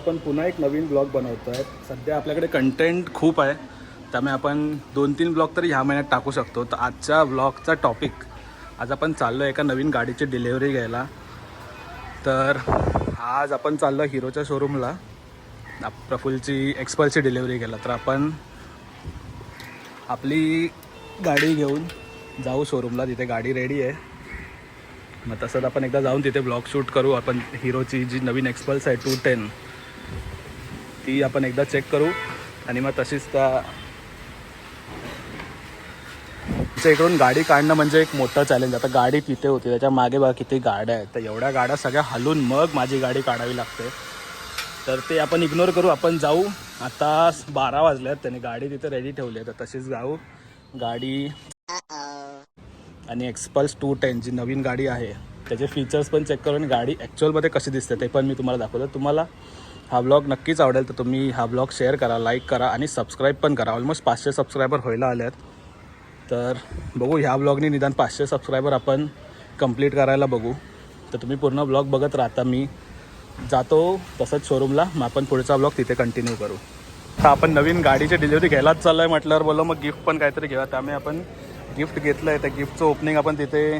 आपण पुन्हा एक नवीन ब्लॉग बनवतो आहे. सध्या आपल्याकडे कंटेंट खूप आहे, त्यामुळे आपण 2-3 ब्लॉग तरी ह्या महिन्यात टाकू शकतो. तर आजच्या ब्लॉगचा टॉपिक, आज आपण चाललो आहे एका नवीन गाडीची डिलेवरी घ्यायला. तर आज आपण चाललो हिरोच्या शोरूमला प्रफुलची एक्सपल्सची डिलेवरी घ्यायला. तर आपण आपली गाडी घेऊन जाऊ शोरूमला, तिथे गाडी रेडी आहे. मग तसंच आपण एकदा जाऊन तिथे ब्लॉग शूट करू. आपण हिरोची जी नवीन एक्सपल्स आहे 210 ती आपण एकदा चेक करू आणि मग तशीच त्या इकडून गाडी काढणं म्हणजे एक मोठं चॅलेंज. आता गाडी तिथे होती, त्याच्या मागे बघा किती गाड्या आहेत. तर एवढ्या गाड्या सगळ्या हलून मग माझी गाडी काढावी लागते. तर ते आपण इग्नोर करू, आपण जाऊ. आता 12 वाजले आहेत, त्याने गाडी तिथे रेडी ठेवली आहे. तर तशीच जाऊ गाडी. आणि एक्सपल्स 210 जी नवीन गाडी आहे त्याचे फीचर्स पण चेक करून गाडी ॲक्च्युअलमध्ये कशी दिसते ते पण मी तुम्हाला दाखवतो. तुम्हाला हा ब्लॉग नक्कीच आवडेल, तर तुम्ही हा ब्लॉग शेअर करा, लाईक करा आणि सबस्क्राईब पण करा. ऑलमोस्ट 500 सबस्क्रायबर व्हायला आले आहेत. तर बघू ह्या ब्लॉगनी निदान 500 सबस्क्रायबर आपण कंप्लीट करायला बघू. तर तुम्ही पूर्ण ब्लॉग बघत राहता. मी जातो तसंच शोरूमला, मग आपण पुढचा ब्लॉग तिथे कंटिन्यू करू. तर आपण नवीन गाडीची डिलिव्हरी घ्यायलाच चाललो आहे म्हटल्यावर बोललो मग गिफ्ट पण काहीतरी घेऊया. त्यामुळे आपण गिफ्ट घेतलं आहे. त्या गिफ्टचं ओपनिंग आपण तिथे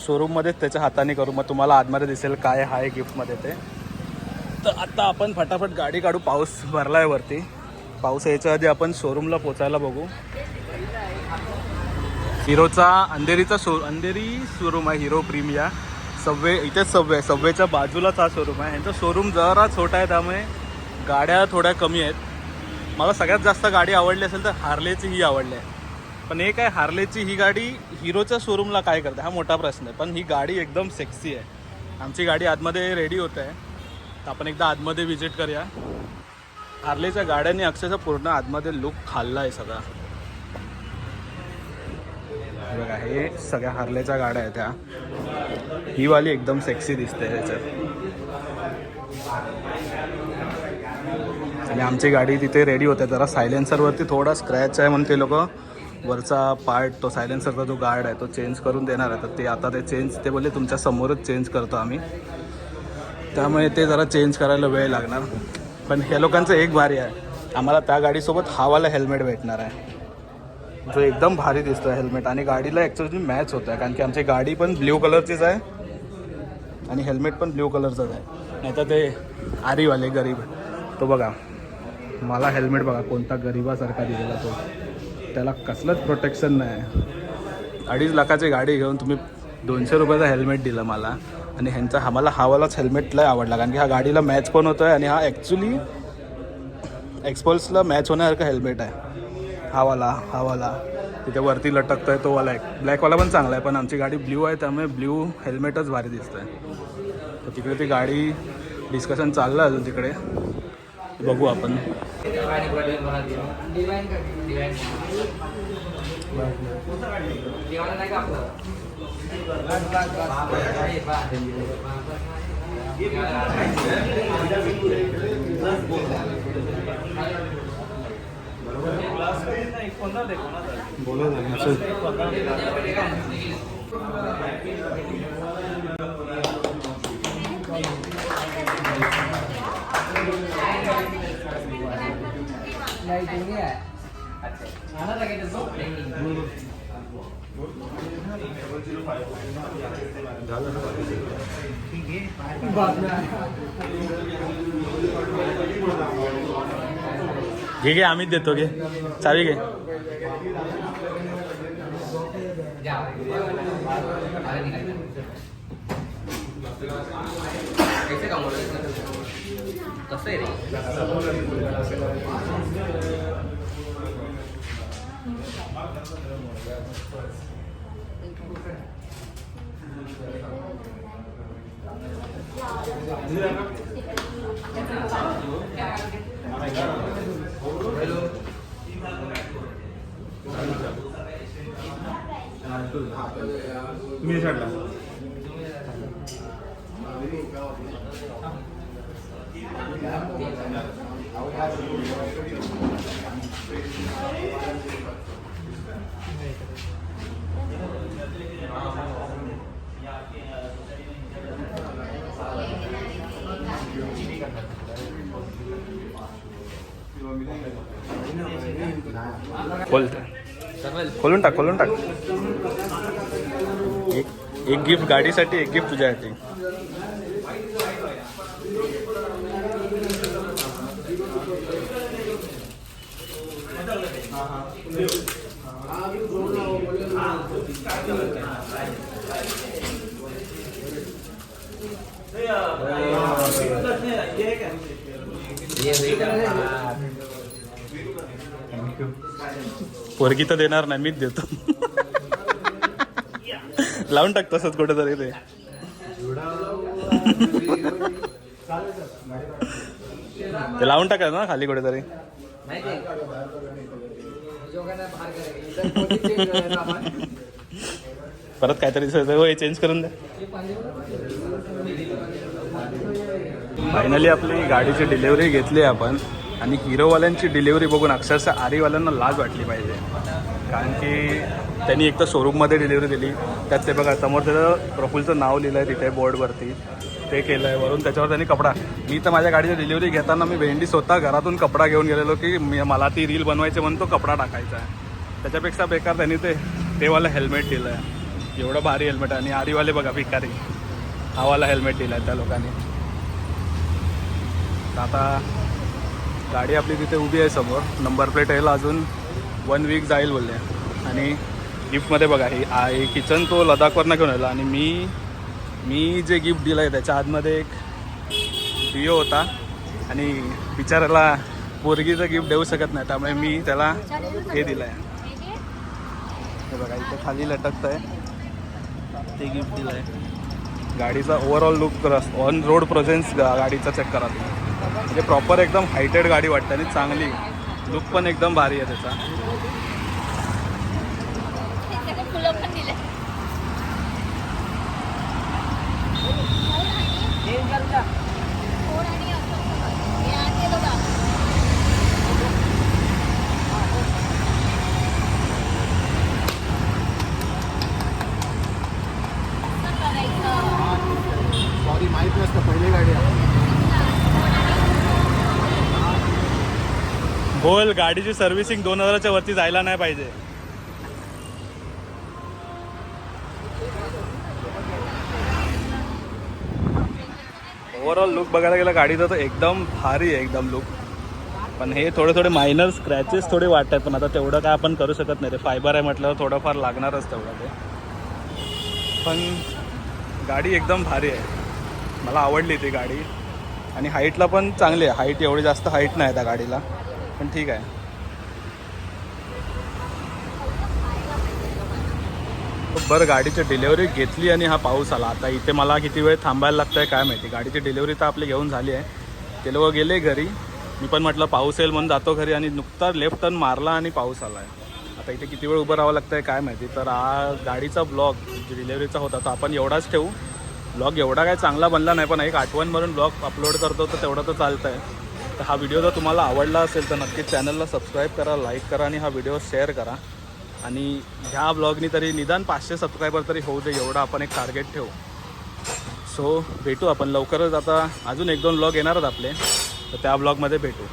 शोरूममध्येच त्याच्या हाताने करू. मग तुम्हाला आतमध्ये दिसेल काय आहे गिफ्टमध्ये ते. तर आता आपण फटाफट गाडी काढू. पाऊस भरला आहे वरती. पाऊस यायच्या आधी आपण शोरूमला पोचायला बघू. हिरोचा अंधेरी शोरूम आहे, हिरो प्रीमिया. इथेच सबवेच्या बाजूलाच हा शोरूम आहे. ह्यांचा शोरूम जरा छोटा आहे, त्यामुळे गाड्या थोड्या कमी आहेत. मला सगळ्यात जास्त गाडी आवडली असेल तर हार्लेची ही आवडली आहे. पण एक आहे, हार्लेची ही गाडी हिरोच्या शोरूमला काय करते हा मोठा प्रश्न आहे. पण ही गाडी एकदम सेक्सी आहे. आमची गाडी आतमध्ये रेडी होत आहे, तर आपण एकदा आतमध्ये व्हिजिट करूया. हार्लेच्या गाड्यांनी अक्षरशः पूर्ण आतमध्ये लुक खाल्ला आहे सगळा. बघा, हे सगळ्या हार्लेच्या गाड्या आहेत. ह्या ही वाली एकदम सेक्सी दिसते ह्याच्यात. आणि आमची गाडी तिथे रेडी होते. जरा सायलेन्सरवरती थोडा स्क्रॅच आहे म्हणून ते लोक वरचा पार्ट, तो सायलेन्सरचा जो गार्ड आहे तो चेंज करून देणार आहे. तर ते आता ते बोलले तुमच्या समोरच चेंज करतो आम्ही. त्यामुळे ते जरा चेंज करायला वेळ लागणार. पण ह्या लोकांचं एक भारी आहे, आम्हाला त्या गाडीसोबत हावाला हेल्मेट भेटणार आहे, जो एकदम भारी दिसतो आहे हेल्मेट. आणि गाडीला ॲक्च्युअली मॅच होतं आहे, कारण की आमची गाडी पण ब्ल्यू कलरचीच आहे आणि हेल्मेट पण ब्ल्यू कलरचंच आहे. नाही तर ते आरीवाले गरीब, तो बघा मला हेल्मेट बघा कोणता गरीबासारखा दिलेला. तो त्याला कसलंच प्रोटेक्शन नाही. 2.5 लाखाची गाडी घेऊन तुम्ही 200 रुपयाचा हेल्मेट दिला मला. आणि ह्यांचा आम्हाला हावालाच हेल्मेट लय आवडला, कारण की हा गाडीला मॅच पण होतो आहे आणि हा ॲक्च्युली एक्सपल्सला मॅच होण्यासारखं हेल्मेट आहे. हावाला तिथे वरती लटकतो आहे तो वाला एक ब्लॅकवाला पण चांगला आहे. पण आमची गाडी ब्ल्यू आहे, त्यामुळे ब्ल्यू हेल्मेटच भारी दिसतं आहे. तर तिकडे ती गाडी डिस्कशन चाललं आहे अजून तिकडे, बघू आपण. बोलो घे आम्हीच देतो. घे चावी घे. कसं आहे रे? मी छाडला. खोलते खोलून टाक खोलून टाक. एक गिफ्ट गाडीसाठी, एक गिफ्ट तुझ्यासाठी. पोरगी तर देणार नाही, मीच देतो. लावून टाक तसंच कुठेतरी ते. ते लावून टाका ना खाली कुठेतरी. परत काहीतरी चेंज करून द्या. फायनली आपली गाडीची डिलिव्हरी घेतली आपण. आणि हिरोवाल्यांची डिलिव्हरी बघून अक्षरशः आरीवाल्यांना लाज वाटली पाहिजे. कारण की त्यांनी एक तर शोरूममध्ये डिलिव्हरी दिली, त्यात ते बघा समोर त्याचं प्रफुलचं नाव लिहिलं आहे तिथे बोर्डवरती, ते केलं आहे. वरून त्याच्यावर त्यांनी कपडा. मी तर माझ्या गाडीची डिलिव्हरी घेताना मी भेंडी स्वतः घरातून कपडा घेऊन गेलेलो की मला ती रील बनवायची म्हणून तो कपडा टाकायचा आहे. त्याच्यापेक्षा बेकार त्यांनी ते वाला हेल्मेट दिलं आहे. एवढं भारी हेल्मेट आहे. आणि आरीवाले बघा भिकारी, हावाला हेल्मेट दिला आहे त्या लोकांनी. आता गाडी आपली तिथे उभी आहे समोर. नंबर प्लेट यायला अजून 1 वीक जाईल बोलले. आणि गिफ्टमध्ये बघा ही किचन तो लडाखवरनं घेऊन आला. आणि मी जे गिफ्ट दिलं आहे त्याच्या आतमध्ये एक डिओ होता. आणि बिचाराला पोरगीचं गिफ्ट देऊ शकत नाही, त्यामुळे मी त्याला हे दिलं आहे. हे बघा इथे खाली लटकतं आहे, ते गिफ्ट दिलं आहे. गाडीचा overall look on road presence गाडीचा चेक करा तुम्ही. म्हणजे प्रॉपर एकदम हायटेड गाडी वाटते आणि चांगली लुक पण एकदम भारी आहे त्याचा. माहित नसतं पहिली गाडी बोल. गाडीची सर्व्हिसिंग 2000च्या वरती जायला नाही पाहिजे. ओव्हरऑल लुक बघायला गेला गाडीचा तर एकदम भारी आहे एकदम लुक. पण हे थोडे मायनर स्क्रॅचेस थोडे वाटतात, पण आता तेवढं काय आपण करू शकत नाही. ते फायबर आहे म्हटल्यावर थोडंफार लागणारच तेवढं ते. पण गाडी एकदम भारी आहे, मला आवडली ती गाडी. आणि हाईटला पण चांगली आहे. हाईट एवढी जास्त हाईट नाही त्या गाडीला, पण ठीक आहे. बरं गाडीची डिलेवरी घेतली आणि हा पाऊस आला. आता इथे मला किती वेळ थांबायला लागतं आहे काय माहिती. गाडीची डिलेवरी तर आपली घेऊन झाली आहे, ते लोक गेले घरी. मी पण म्हटलं पाऊस येईल म्हणून जातो घरी, आणि नुकता लेफ्ट टर्न मारला आणि पाऊस आला आहे. आता इथे किती वेळ उभं राहावं लागतं आहे काय माहिती. तर हा गाडीचा ब्लॉग डिलेवरीचा होता तर आपण एवढाच ठेवू. ब्लॉग एवढा काय चांगला बनला नाही, पण एक आठवण म्हणून ब्लॉग अपलोड करतो तर तेवढं तर चालतं आहे. तर हा व्हिडिओ जर तुम्हाला आवडला असेल तर नक्कीच चॅनलला सबस्क्राईब करा, लाईक करा आणि हा व्हिडिओ शेअर करा. आणि ह्या ब्लॉगनी तरी निदान 500 सबस्क्रायबर तरी होऊ दे, एवढं आपण एक टार्गेट ठेवू. सो भेटू आपण लवकरच. आता अजून 1-2 ब्लॉग येणारच आपले, तर त्या ब्लॉगमध्ये भेटू.